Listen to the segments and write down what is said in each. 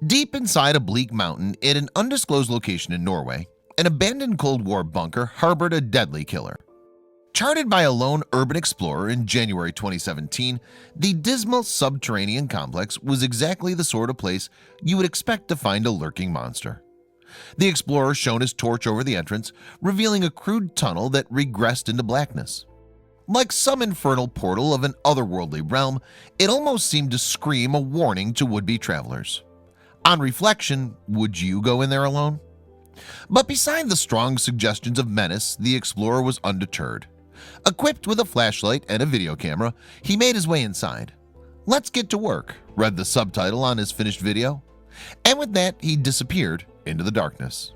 Deep inside a bleak mountain in an undisclosed location in Norway, an abandoned Cold War bunker harbored a deadly killer. Charted by a lone urban explorer in January 2017, the dismal subterranean complex was exactly the sort of place you would expect to find a lurking monster. The explorer shone his torch over the entrance, revealing a crude tunnel that regressed into blackness. Like some infernal portal of an otherworldly realm, it almost seemed to scream a warning to would-be travelers. On reflection, would you go in there alone? But beside the strong suggestions of menace, the explorer was undeterred. Equipped with a flashlight and a video camera, he made his way inside. "Let's get to work," read the subtitle on his finished video. And with that, he disappeared into the darkness.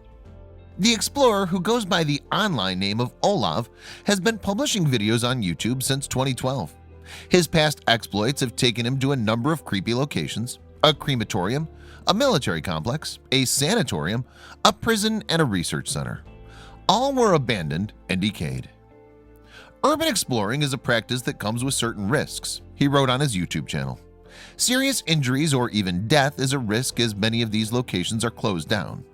The explorer, who goes by the online name of Olav, has been publishing videos on YouTube since 2012. His past exploits have taken him to a number of creepy locations: a crematorium, a military complex, a sanatorium, a prison, and a research center. All were abandoned and decayed. "Urban exploring is a practice that comes with certain risks," he wrote on his YouTube channel. "Serious injuries or even death is a risk, as many of these locations are closed down."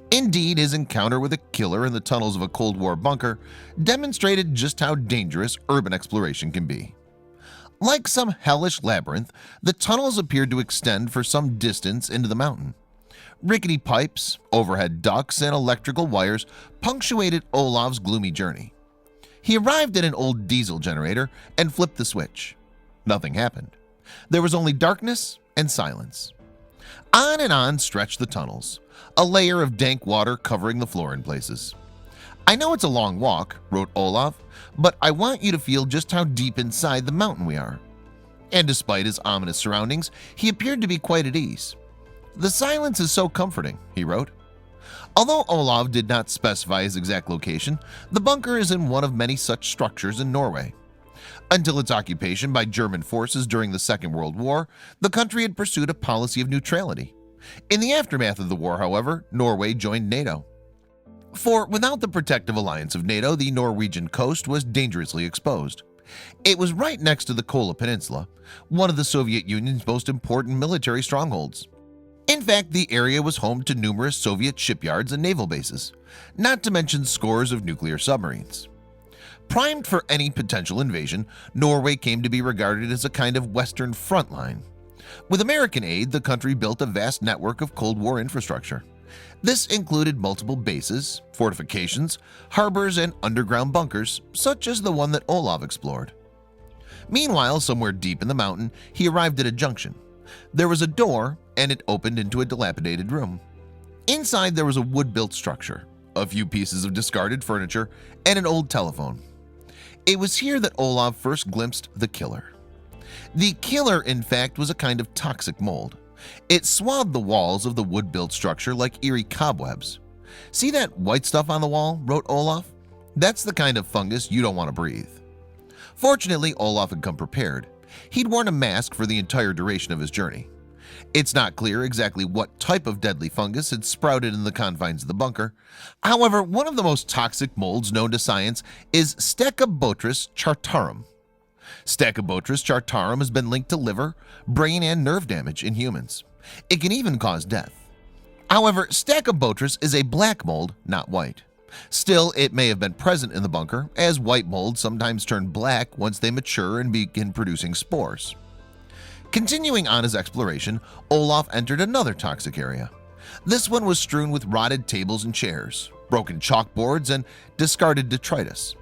Indeed, his encounter with a killer in the tunnels of a Cold War bunker demonstrated just how dangerous urban exploration can be. Like some hellish labyrinth, the tunnels appeared to extend for some distance into the mountain. Rickety pipes, overhead ducts, and electrical wires punctuated Olav's gloomy journey. He arrived at an old diesel generator and flipped the switch. Nothing happened. There was only darkness and silence. On and on stretched the tunnels, a layer of dank water covering the floor in places. "I know it's a long walk," wrote Olav, "but I want you to feel just how deep inside the mountain we are." And despite his ominous surroundings, he appeared to be quite at ease. "The silence is so comforting," he wrote. Although Olav did not specify his exact location, the bunker is in one of many such structures in Norway. Until its occupation by German forces during the Second World War, the country had pursued a policy of neutrality. In the aftermath of the war, however, Norway joined NATO. For without the protective alliance of NATO, the Norwegian coast was dangerously exposed. It was right next to the Kola Peninsula, one of the Soviet Union's most important military strongholds. In fact, the area was home to numerous Soviet shipyards and naval bases, not to mention scores of nuclear submarines. Primed for any potential invasion, Norway came to be regarded as a kind of Western front line. With American aid, the country built a vast network of Cold War infrastructure. This included multiple bases, fortifications, harbors, and underground bunkers, such as the one that Olav explored. Meanwhile, somewhere deep in the mountain, he arrived at a junction. There was a door, and it opened into a dilapidated room. Inside, there was a wood-built structure, a few pieces of discarded furniture, and an old telephone. It was here that Olav first glimpsed the killer. The killer, in fact, was a kind of toxic mold. It swathed the walls of the wood-built structure like eerie cobwebs. "See that white stuff on the wall?" wrote Olav. "That's the kind of fungus you don't want to breathe." Fortunately, Olav had come prepared. He'd worn a mask for the entire duration of his journey. It's not clear exactly what type of deadly fungus had sprouted in the confines of the bunker. However, one of the most toxic molds known to science is Stachybotrys chartarum. Stachybotrys chartarum has been linked to liver, brain, and nerve damage in humans. It can even cause death. However, Stachybotrys is a black mold, not white. Still, it may have been present in the bunker, as white molds sometimes turn black once they mature and begin producing spores. Continuing on his exploration, Olav entered another toxic area. This one was strewn with rotted tables and chairs, broken chalkboards, and discarded detritus.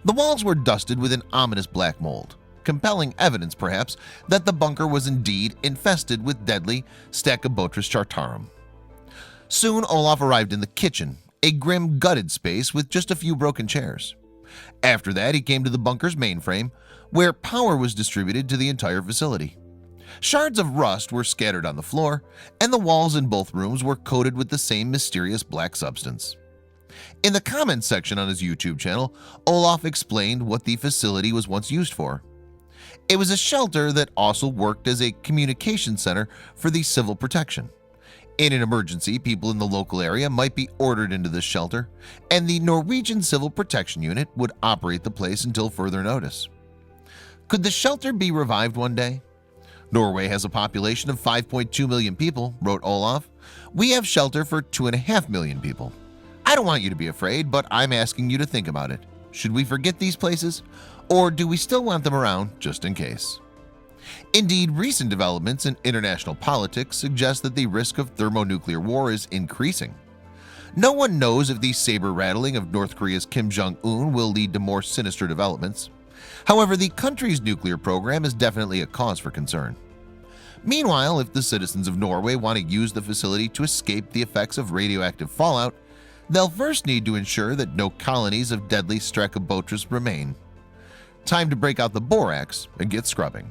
The walls were dusted with an ominous black mold, compelling evidence, perhaps, that the bunker was indeed infested with deadly Stachybotrys chartarum. Soon, Olav arrived in the kitchen, a grim, gutted space with just a few broken chairs. After that, he came to the bunker's mainframe, where power was distributed to the entire facility. Shards of rust were scattered on the floor, and the walls in both rooms were coated with the same mysterious black substance. In the comments section on his YouTube channel, Olav explained what the facility was once used for. It was a shelter that also worked as a communication center for the civil protection. In an emergency, people in the local area might be ordered into this shelter, and the Norwegian Civil Protection Unit would operate the place until further notice. Could the shelter be revived one day? Norway has a population of 5.2 million people, wrote Olaf. We have shelter for 2.5 million people. I don't want you to be afraid, but I'm asking you to think about it. Should we forget these places, or do we still want them around just in case? Indeed, recent developments in international politics suggest that the risk of thermonuclear war is increasing. No one knows if the saber-rattling of North Korea's Kim Jong-un will lead to more sinister developments. However, the country's nuclear program is definitely a cause for concern. Meanwhile, if the citizens of Norway want to use the facility to escape the effects of radioactive fallout, they'll first need to ensure that no colonies of deadly Streptococcus remain. Time to break out the borax and get scrubbing.